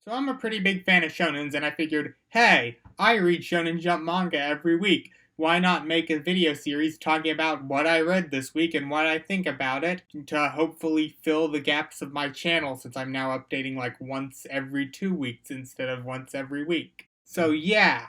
So I'm a pretty big fan of shonens, and I figured, hey, I read Shonen Jump manga every week. Why not make a video series talking about what I read this week and what I think about it to hopefully fill the gaps of my channel since I'm now updating like once every 2 weeks instead of once every week. So yeah,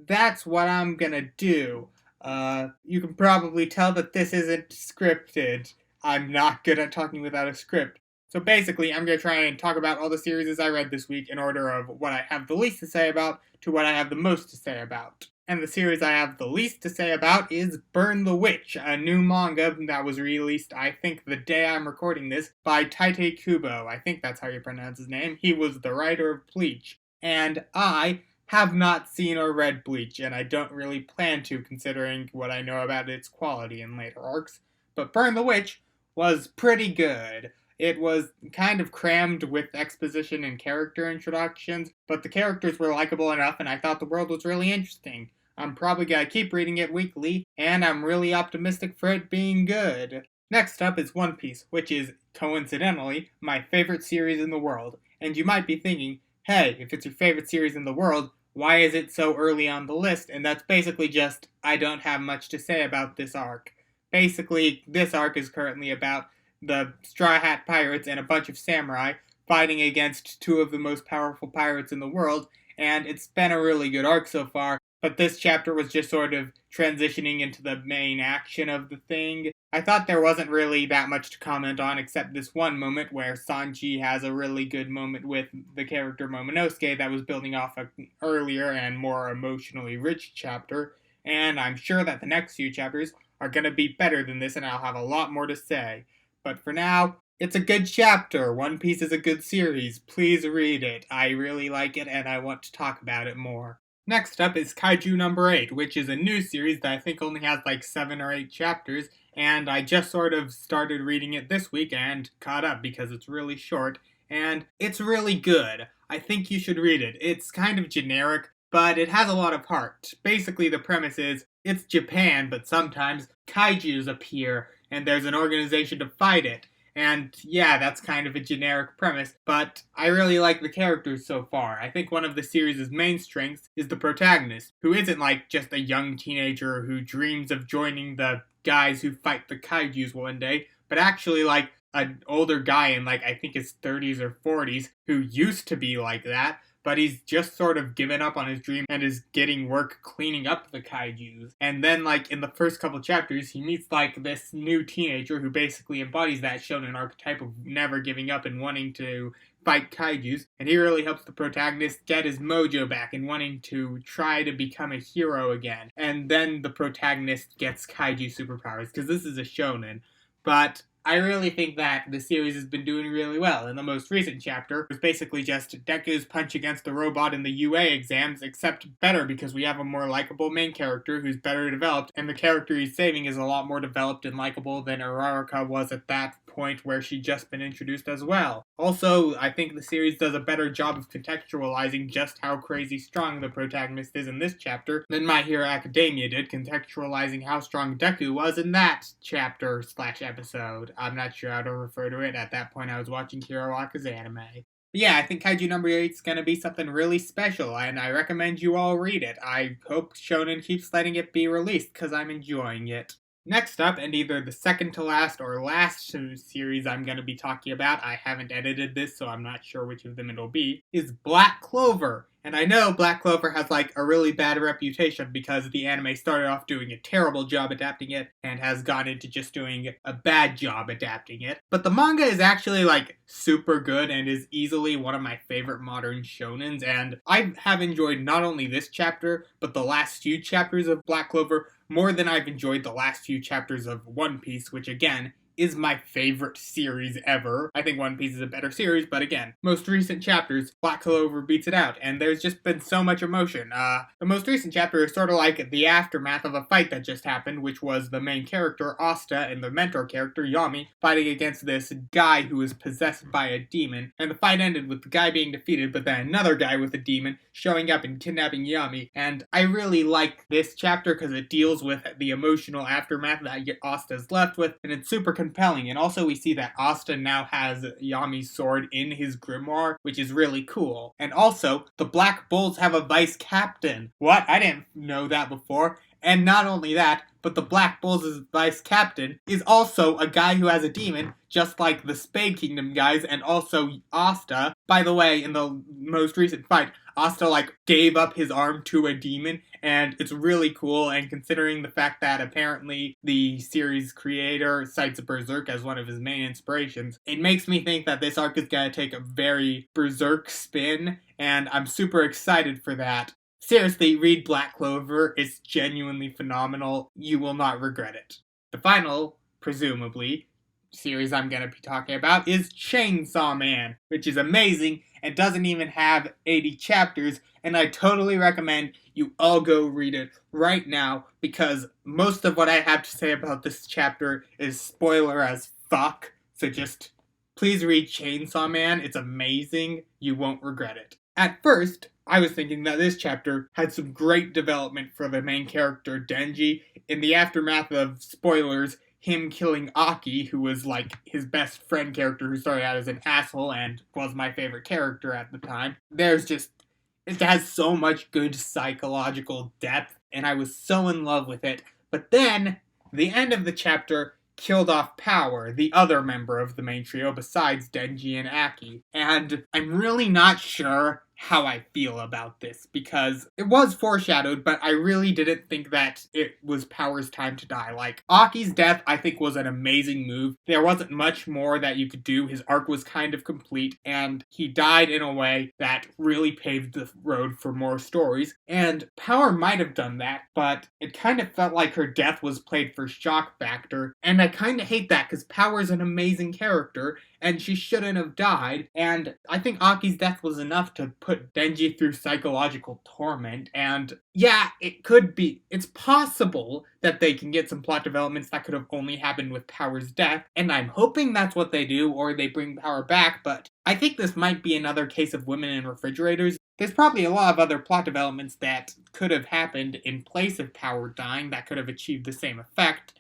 that's what I'm gonna do. You can probably tell that this isn't scripted. I'm not good at talking without a script. So basically, I'm going to try and talk about all the series I read this week in order of what I have the least to say about to what I have the most to say about. And the series I have the least to say about is Burn the Witch, a new manga that was released, I think, the day I'm recording this, by Tite Kubo. I think that's how you pronounce his name. He was the writer of Bleach. And I have not seen or read Bleach, and I don't really plan to, considering what I know about its quality in later arcs. But Burn the Witch was pretty good. It was kind of crammed with exposition and character introductions, but the characters were likable enough and I thought the world was really interesting. I'm probably gonna keep reading it weekly, and I'm really optimistic for it being good. Next up is One Piece, which is, coincidentally, my favorite series in the world. And you might be thinking, hey, if it's your favorite series in the world, why is it so early on the list? And that's basically just, I don't have much to say about this arc. Basically, this arc is currently about the Straw Hat Pirates and a bunch of samurai fighting against two of the most powerful pirates in the world, and it's been a really good arc so far, but this chapter was just sort of transitioning into the main action of the thing. I thought there wasn't really that much to comment on except this one moment where Sanji has a really good moment with the character Momonosuke that was building off an earlier and more emotionally rich chapter, and I'm sure that the next few chapters are going to be better than this and I'll have a lot more to say. But for now, it's a good chapter. One Piece is a good series. Please read it. I really like it and I want to talk about it more. Next up is Kaiju number 8, which is a new series that I think only has like 7 or 8 chapters, and I just sort of started reading it this week and caught up because it's really short, and it's really good. I think you should read it. It's kind of generic, but it has a lot of heart. Basically, the premise is, it's Japan, but sometimes kaijus appear, and there's an organization to fight it. And yeah, that's kind of a generic premise, but I really like the characters so far. I think one of the series' main strengths is the protagonist, who isn't like just a young teenager who dreams of joining the guys who fight the kaijus one day, but actually like an older guy in like I think his 30s or 40s who used to be like that, but he's just sort of given up on his dream and is getting work cleaning up the kaijus. And then, like, in the first couple chapters, he meets, like, this new teenager who basically embodies that shonen archetype of never giving up and wanting to fight kaijus. And he really helps the protagonist get his mojo back and wanting to try to become a hero again. And then the protagonist gets kaiju superpowers, because this is a shonen. But I really think that the series has been doing really well. In the most recent chapter, it was basically just Deku's punch against the robot in the UA exams, except better because we have a more likable main character who's better developed, and the character he's saving is a lot more developed and likable than Uraraka was at that point where she'd just been introduced as well. Also, I think the series does a better job of contextualizing just how crazy strong the protagonist is in this chapter than My Hero Academia did, contextualizing how strong Deku was in that chapter/episode. I'm not sure how to refer to it. At that point, I was watching Hiroaka's anime. But yeah, I think Kaiju number 8 is going to be something really special, and I recommend you all read it. I hope Shonen keeps letting it be released, because I'm enjoying it. Next up, and either the second to last or last series I'm going to be talking about, I haven't edited this, so I'm not sure which of them it'll be, is Black Clover. And I know Black Clover has like a really bad reputation because the anime started off doing a terrible job adapting it and has gone into just doing a bad job adapting it. But the manga is actually like super good and is easily one of my favorite modern shonens, and I have enjoyed not only this chapter, but the last few chapters of Black Clover more than I've enjoyed the last few chapters of One Piece, which again, is my favorite series ever. I think One Piece is a better series, but again, most recent chapters, Black Clover beats it out, and there's just been so much emotion. The most recent chapter is sort of like the aftermath of a fight that just happened, which was the main character, Asta, and the mentor character, Yami, fighting against this guy who was possessed by a demon, and the fight ended with the guy being defeated, but then another guy with a demon showing up and kidnapping Yami, and I really like this chapter because it deals with the emotional aftermath that Asta's left with, and it's super compelling. And also we see that Asta now has Yami's sword in his grimoire, which is really cool. And also, the Black Bulls have a vice captain. What? I didn't know that before. And not only that, but the Black Bulls' vice captain is also a guy who has a demon, just like the Spade Kingdom guys, and also Asta. By the way, in the most recent fight, Asta, gave up his arm to a demon, and it's really cool, and considering the fact that apparently the series creator cites Berserk as one of his main inspirations, it makes me think that this arc is gonna take a very Berserk spin, and I'm super excited for that. Seriously, read Black Clover. It's genuinely phenomenal. You will not regret it. The final, presumably, series I'm going to be talking about is Chainsaw Man, which is amazing and doesn't even have 80 chapters, and I totally recommend you all go read it right now, because most of what I have to say about this chapter is spoiler as fuck, so just please read Chainsaw Man. It's amazing. You won't regret it. At first, I was thinking that this chapter had some great development for the main character, Denji. In the aftermath of spoilers, him killing Aki, who was his best friend character who started out as an asshole and was my favorite character at the time. It has so much good psychological depth, and I was so in love with it. But then, the end of the chapter killed off Power, the other member of the main trio besides Denji and Aki. And I'm really not sure how I feel about this, because it was foreshadowed, but I really didn't think that it was Power's time to die. Aki's death, I think, was an amazing move. There wasn't much more that you could do. His arc was kind of complete, and he died in a way that really paved the road for more stories. And Power might have done that, but it kind of felt like her death was played for shock factor, and I kind of hate that, because Power's an amazing character, and she shouldn't have died, and I think Aki's death was enough to put Denji through psychological torment, and yeah, it's possible that they can get some plot developments that could have only happened with Power's death, and I'm hoping that's what they do, or they bring Power back, but I think this might be another case of women in refrigerators. There's probably a lot of other plot developments that could have happened in place of Power dying that could have achieved the same effect.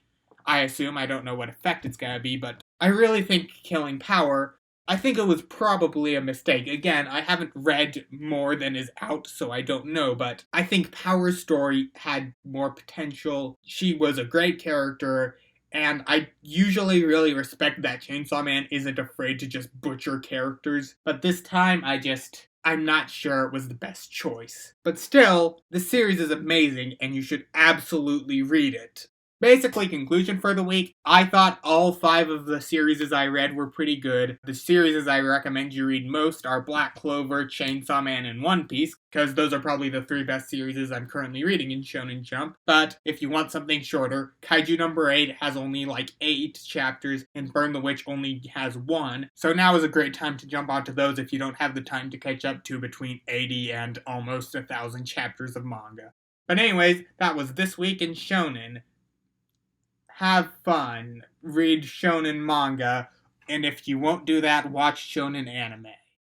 I assume. I don't know what effect it's gonna be, but I really think killing Power, I think it was probably a mistake. Again, I haven't read more than is out, so I don't know, but I think Power's story had more potential. She was a great character, and I usually really respect that Chainsaw Man isn't afraid to just butcher characters, but this time I'm not sure it was the best choice. But still, the series is amazing, and you should absolutely read it. Basically, conclusion for the week, I thought all 5 of the series I read were pretty good. The series I recommend you read most are Black Clover, Chainsaw Man, and One Piece, because those are probably the 3 best series I'm currently reading in Shonen Jump. But if you want something shorter, Kaiju number 8 has only 8 chapters, and Burn the Witch only has 1. So now is a great time to jump onto those if you don't have the time to catch up to between 80 and almost 1,000 chapters of manga. But anyways, that was This Week in Shonen. Have fun, read shonen manga, and if you won't do that, watch shonen anime.